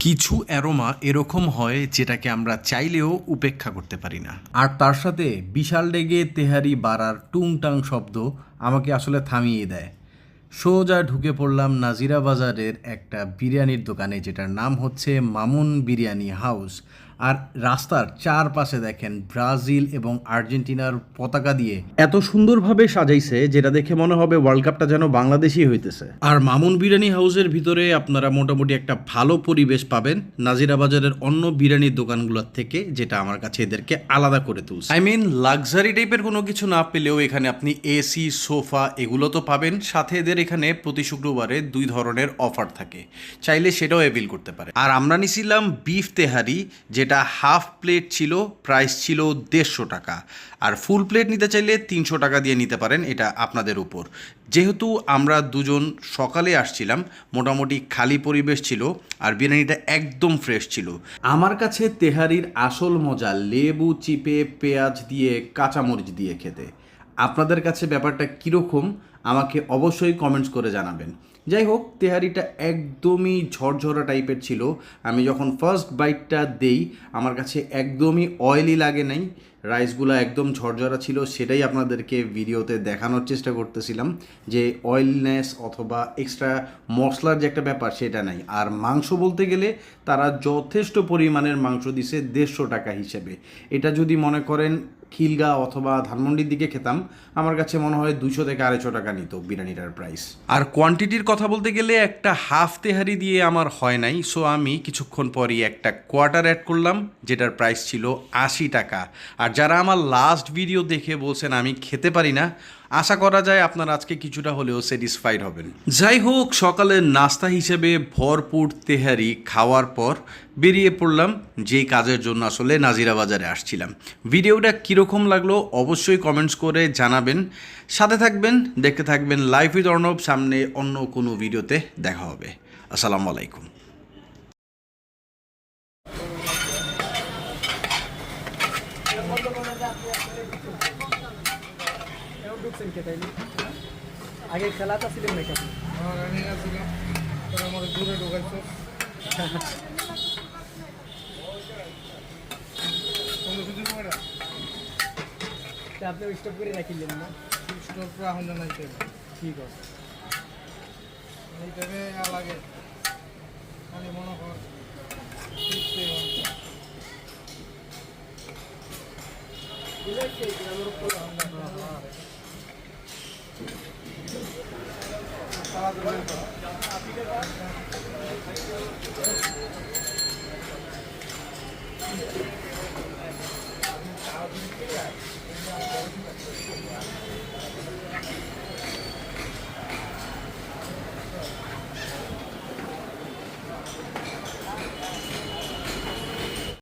কিছু অ্যারোমা এরকম হয় যেটাকে আমরা চাইলেও উপেক্ষা করতে পারি না। আর তার সাথে বিশাল ডেগে তেহারি বাড়ার টুংটাং শব্দ আমাকে আসলে থামিয়ে দেয়। সোজা ঢুকে পড়লাম নাজিরা বাজারের একটা বিরিয়ানির দোকানে, যেটার নাম হচ্ছে মামুন বিরিয়ানি হাউস। আর রাস্তার চারপাশে দেখেন ব্রাজিল এবং আর্জেন্টিনার পতাকা দিয়ে এত সুন্দরভাবে সাজাইছে, যেটা দেখে মনে হবে ওয়ার্ল্ড কাপটা যেন বাংলাদেশই হইতেছে। আর মামুন বিরিয়ানি হাউসের ভিতরে আপনারা মোটামুটি একটা ভালো পরিবেশ পাবেন নাজিরা বাজারের অন্য বিরিয়ানির দোকানগুলোর থেকে, যেটা আমার কাছে এদেরকে আলাদা করে তুলছে। আই মিন লাক্সারি টাইপের কোনো কিছু না পেলেও এখানে আপনি এসি, সোফা এগুলো তো পাবেন। সাথে এদের এখানে প্রতি শুক্রবারে 2 ধরনের অফার থাকে, চাইলে সেটাও অ্যাভিল করতে পারে। আর আমরা নিছিলাম বিফ তেহারি, যেটা হাফ প্লেট ছিল, প্রাইস ছিল 150 টাকা। আর ফুল প্লেট নিতে চাইলে 300 টাকা দিয়ে নিতে পারেন, এটা আপনাদের উপর। যেহেতু আমরা দুজন সকালে আসছিলাম, মোটামুটি খালি পরিবেশ ছিল আর বিরিয়ানিটা একদম ফ্রেশ ছিল। আমার কাছে তেহারির আসল মজা লেবু চিপে পেঁয়াজ দিয়ে কাঁচামরিচ দিয়ে খেতে। আপনাদের কাছে ব্যাপারটা কীরকম আমাকে অবশ্যই কমেন্টস করে জানাবেন। যাই হোক, তেহারিটা একদমই ঝরঝরা টাইপের ছিল। আমি যখন ফার্স্ট বাইটটা দেই আমার কাছে একদমই অয়েলি লাগে নাই, রাইসগুলো একদম ঝরঝরা ছিল। সেটাই আপনাদেরকে ভিডিওতে দেখানোর চেষ্টা করতেছিলাম যে অয়েলনেস অথবা এক্সট্রা মশলার যে একটা ব্যাপার সেটা নাই। আর মাংস বলতে গেলে তারা যথেষ্ট পরিমাণের মাংস দিছে 150 টাকা হিসেবে। এটা যদি মনে করেন খিলগা অথবা ধানমন্ডির দিকে খেতাম, আমার কাছে মনে হয় 200 থেকে 250 টাকা নিত বিরিয়ানিটার প্রাইস। আর কোয়ান্টিটির কথা বলতে গেলে একটা হাফ তেহারি দিয়ে আমার হয় নাই, সো আমি কিছুক্ষণ পরই একটা কোয়ার্টার অ্যাড করলাম, যেটার প্রাইস ছিল 80 টাকা। আর যারা আমার লাস্ট ভিডিও দেখে বলছেন আমি খেতে পারি না, আশা করা যায় আপনারা আজকে কিছুটা হলেও স্যাটিসফাইড হবেন। যাই হোক, সকালের নাস্তা হিসেবে ভরপুর তেহারি খাওয়ার পর বেরিয়ে পড়লাম যেই কাজের জন্য আসলে নাজিরা বাজারে আসছিলাম। ভিডিওটা কীরকম লাগলো অবশ্যই কমেন্টস করে জানাবেন। সাথে থাকবেন, দেখতে থাকবেন লাইভ উইথ অর্ণব। সামনে অন্য কোনো ভিডিওতে দেখা হবে। আসসালামু আলাইকুম। আগে খেলাটা ছিলেন নাকি আপনি? দূরে ঢোকাইছো আপনি স্টপ করে রাখিলেন না? এখন নাই ঠিক আছে, এই টাইমে লাগে খালি মনে কর তারা